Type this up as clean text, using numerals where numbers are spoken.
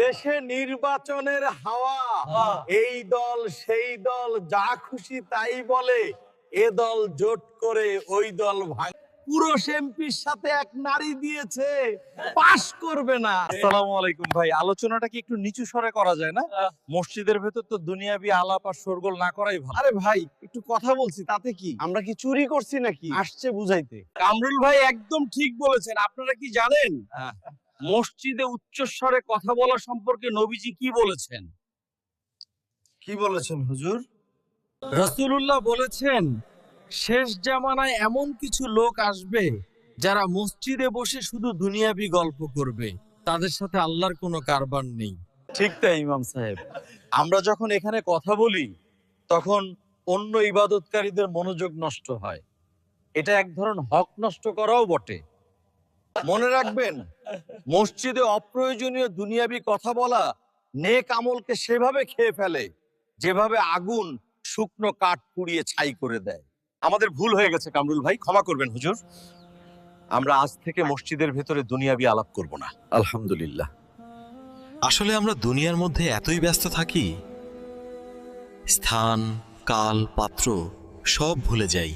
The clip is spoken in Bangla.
দেশে নির্বাচনের হাওয়া, এই দল সেই দল যা খুশি তাই বলে, এ দল জোট করে ওই দল ভাঙে। পুরুষ এমপির সাথে এক নারী দিয়েছে, পাশ করবে না। আসসালামু আলাইকুম ভাই, আলোচনাটা কি একটু নিচু স্বরে করা যায় না? মসজিদের ভেতর তো দুনিয়াবি আলাপ আর শোরগোল না করাই ভালো। আরে ভাই, একটু কথা বলছি, তাতে কি? আমরা কি চুরি করছি নাকি? আসছে বুঝাইতে। কামরুল ভাই একদম ঠিক বলেছেন। আপনারা কি জানেন মসজিদে উচ্চস্বরে কথা বলা সম্পর্কে নবীজি কি বলেছেন? কি বলেছেন হুজুর? রাসূলুল্লাহ বলেছেন, শেষ জামানায় এমন কিছু লোক আসবে যারা মসজিদে বসে শুধু দুনিয়াবি গল্প করবে, তাদের সাথে আল্লাহর কোনো কারবার নেই। ঠিক তাই ইমাম সাহেব, আমরা যখন এখানে কথা বলি তখন অন্য ইবাদতকারীদের মনোযোগ নষ্ট হয়। এটা এক ধরনের হক নষ্ট করাও বটে। মনে রাখবেন, মসজিদে অপ্রয়োজনীয় দুনিয়াবি কথা বলা নেক আমলকে সেভাবে খেয়ে ফেলে যেভাবে আগুন শুকনো কাঠ পুড়িয়ে ছাই করে দেয়। আমাদের ভুল হয়ে গেছে কামরুল ভাই, ক্ষমা করবেন হুজুর। আমরা আজ থেকে মসজিদের ভেতরে দুনিয়াবি আলাপ করব না। আলহামদুলিল্লাহ। আসলে আমরা দুনিয়ার মধ্যে এতই ব্যস্ত থাকি, স্থান, কাল, পাত্র সব ভুলে যাই।